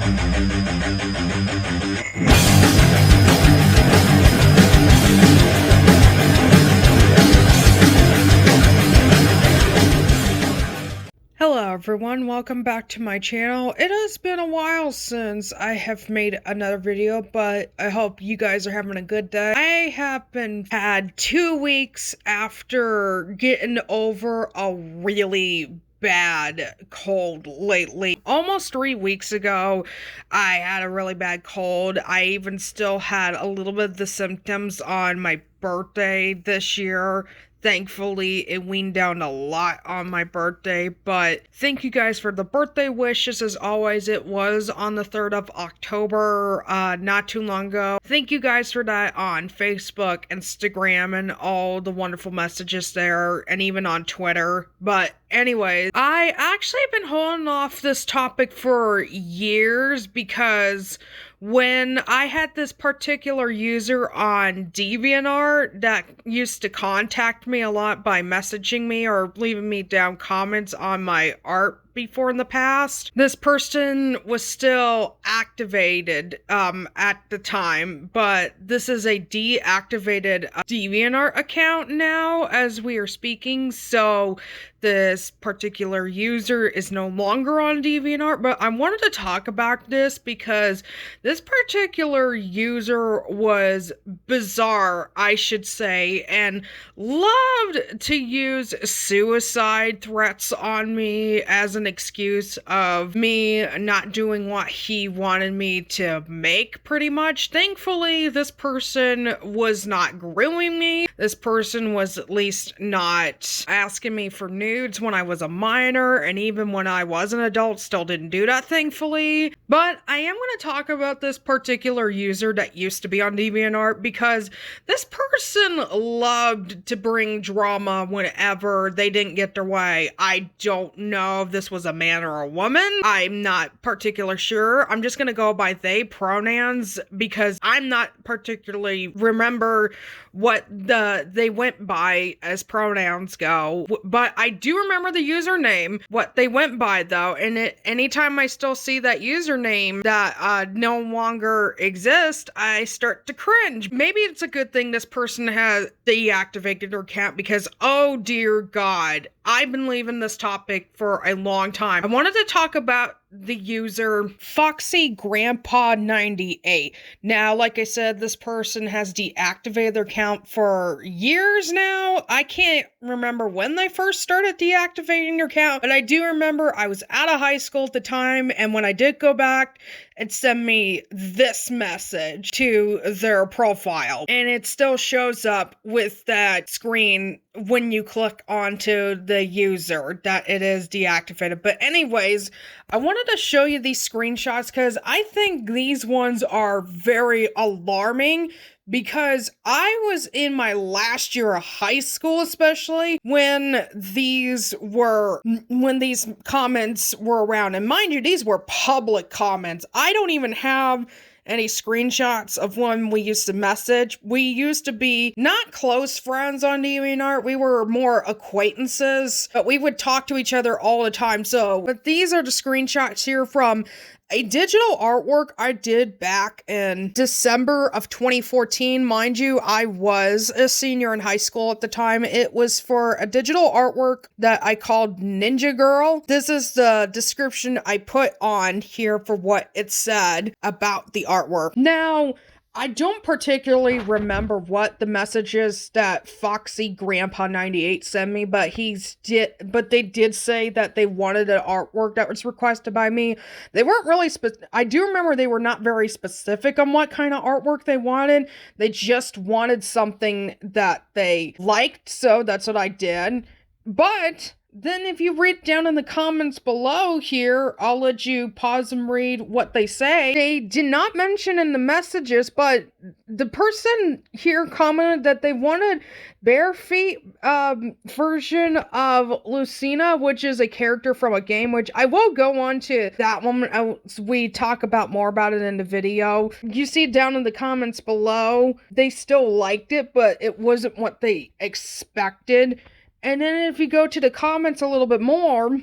Hello everyone, welcome back to my channel. It has been a while since I have made another video, but I hope you guys are having a good day. I have had 2 weeks after getting over a really bad cold lately. Almost 3 weeks ago, I had a really bad cold. I even still had a little bit of the symptoms on my birthday this year. Thankfully, it weaned down a lot on my birthday, but thank you guys for the birthday wishes. As always, it was on the 3rd of October, not too long ago. Thank you guys for that on Facebook, Instagram, and all the wonderful messages there, and even on Twitter. But anyways, I actually have been holding off this topic for years because when I had this particular user on DeviantArt that used to contact me a lot by messaging me or leaving me down comments on my art before in the past, this person was still activated at the time, but this is a deactivated DeviantArt account now as we are speaking, so this particular user is no longer on DeviantArt. But I wanted to talk about this because this particular user was bizarre, I should say, and loved to use suicide threats on me as an excuse of me not doing what he wanted me to make, pretty much. Thankfully, this person was not grilling me. This person was at least not asking me for nudes when I was a minor, and even when I was an adult, still didn't do that, thankfully. But I am going to talk about this particular user that used to be on DeviantArt because this person loved to bring drama whenever they didn't get their way. I don't know if this was a man or a woman. I'm not particularly sure. I'm just going to go by they pronouns because I'm not particularly remember what they went by as pronouns go, but I do remember the username, what they went by though, and anytime I still see that username that no longer exists, I start to cringe. Maybe it's a good thing this person has deactivated their account because, oh dear God, I've been leaving this topic for a long time. I wanted to talk about the user Foxy Grandpa 98. Now, like I said, this person has deactivated their account for years now. I can't remember when they first started deactivating their account, but I do remember I was out of high school at the time, and when I did go back, it sent me this message to their profile, and it still shows up with that screen when you click onto the user that it is deactivated. But anyways, I wanted to show you these screenshots because I think these ones are very alarming because I was in my last year of high school, especially when these comments were around. And mind you, these were public comments. I don't even have any screenshots of when we used to message. We used to be not close friends on DeviantArt. We were more acquaintances, but we would talk to each other all the time. But these are the screenshots here from a digital artwork I did back in December of 2014. Mind you, I was a senior in high school at the time. It was for a digital artwork that I called Ninja Girl. This is the description I put on here for what it said about the artwork. Now, I don't particularly remember what the messages that Foxy Grandpa 98 sent me, but they did say that they wanted an artwork that was requested by me. They weren't really I do remember they were not very specific on what kind of artwork they wanted. They just wanted something that they liked, so that's what I did. But then if you read down in the comments below here, I'll let you pause and read what they say. They did not mention in the messages, but the person here commented that they wanted bare feet version of Lucina, which is a character from a game, which I will go on to that one as we talk about more about it in the video. You see down in the comments below, they still liked it, but it wasn't what they expected. And then if you go to the comments a little bit more,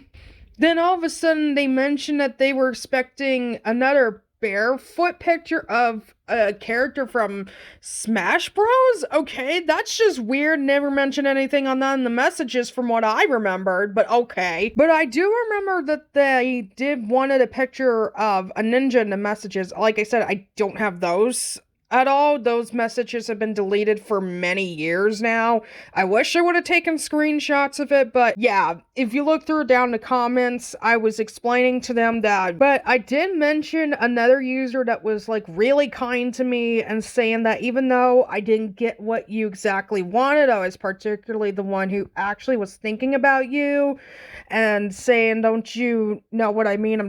Then all of a sudden they mentioned that they were expecting another barefoot picture of a character from Smash Bros. Okay, that's just weird. Never mentioned anything on that in the messages from what I remembered, but okay. But I do remember that they did wanted a picture of a ninja in the messages. Like I said, I don't have those at all. Those messages have been deleted for many years now. I wish I would have taken screenshots of it, but yeah, if you look through down the comments, I was explaining to them that, but I did mention another user that was like really kind to me and saying that even though I didn't get what you exactly wanted, I was particularly the one who actually was thinking about you and saying, don't you know what I mean?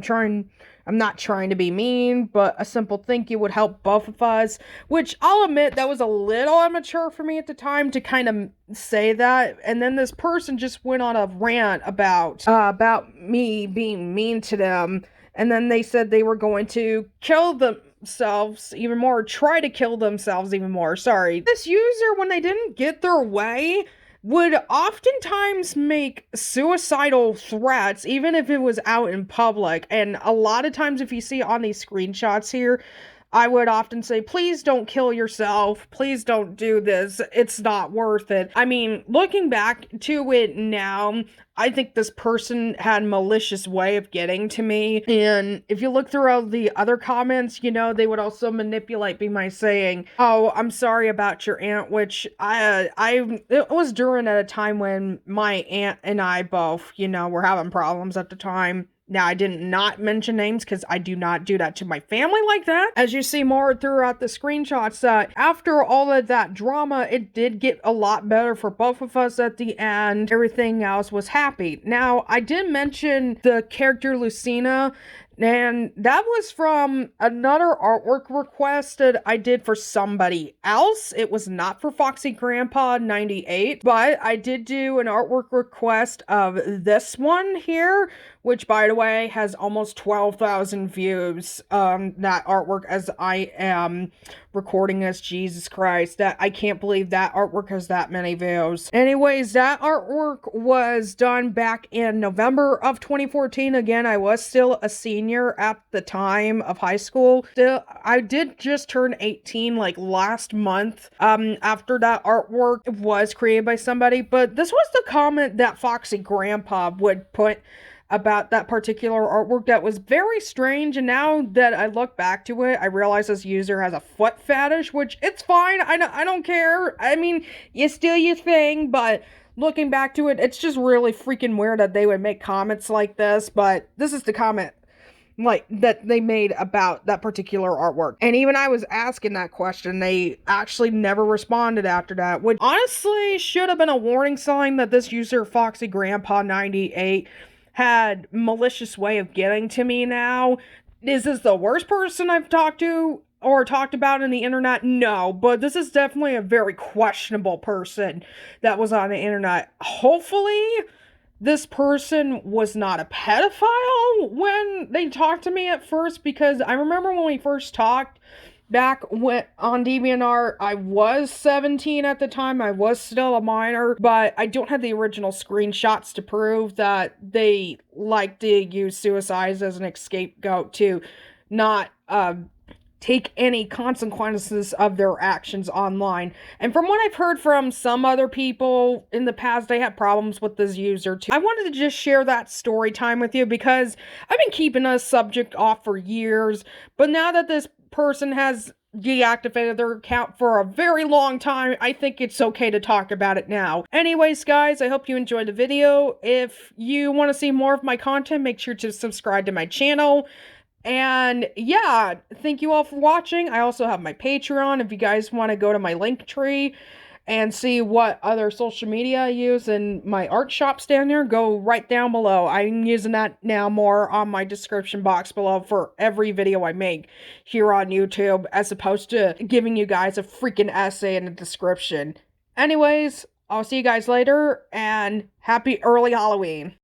I'm not trying to be mean, but a simple thank you would help both of us, which I'll admit that was a little immature for me at the time to kind of say that. And then this person just went on a rant about me being mean to them. And then they said they were going to kill themselves even more, try to kill themselves even more. Sorry. This user, when they didn't get their way, would oftentimes make suicidal threats, even if it was out in public. And a lot of times, if you see on these screenshots here, I would often say, please don't kill yourself. Please don't do this. It's not worth it. I mean, looking back to it now, I think this person had a malicious way of getting to me. And if you look through the other comments, you know, they would also manipulate me by saying, oh, I'm sorry about your aunt, which it was during at a time when my aunt and I both, you know, were having problems at the time. Now, I did not mention names because I do not do that to my family like that. As you see more throughout the screenshots, that after all of that drama, it did get a lot better for both of us at the end. Everything else was happy. Now, I did mention the character Lucina, and that was from another artwork request that I did for somebody else. It was not for Foxy Grandpa 98, but I did do an artwork request of this one here, which, by the way, has almost 12,000 views. That artwork, as I am recording this, Jesus Christ, that I can't believe that artwork has that many views. Anyways, that artwork was done back in November of 2014. Again, I was still a senior at the time of high school. Still, I did just turn 18 like last month. After that artwork was created by somebody, but this was the comment that Foxy Grandpa would put about that particular artwork that was very strange. And now that I look back to it, I realize this user has a foot fetish, which it's fine. I don't care. I mean, it's still your thing, but looking back to it, it's just really freaking weird that they would make comments like this. But this is the comment like that they made about that particular artwork. And even I was asking that question, they actually never responded after that, which honestly should have been a warning sign that this user, Foxy Grandpa 98, had malicious way of getting to me now. Is this the worst person I've talked to or talked about on the internet? No, but this is definitely a very questionable person that was on the internet. Hopefully this person was not a pedophile when they talked to me at first, because I remember when we first talked back when on DeviantArt, I was 17 at the time. I was still a minor, but I don't have the original screenshots to prove that they like to use suicides as an scapegoat to not take any consequences of their actions online. And from what I've heard from some other people in the past, they had problems with this user too. I wanted to just share that story time with you because I've been keeping this subject off for years, but now that this person has deactivated their account for a very long time, I think it's okay to talk about it now. Anyways, guys, I hope you enjoyed the video. If you want to see more of my content, make sure to subscribe to my channel. And yeah, thank you all for watching. I also have my Patreon if you guys want to go to my link tree and see what other social media I use and my art shops down there, go right down below. I'm using that now more on my description box below for every video I make here on YouTube, as opposed to giving you guys a freaking essay in the description. Anyways, I'll see you guys later, and happy early Halloween.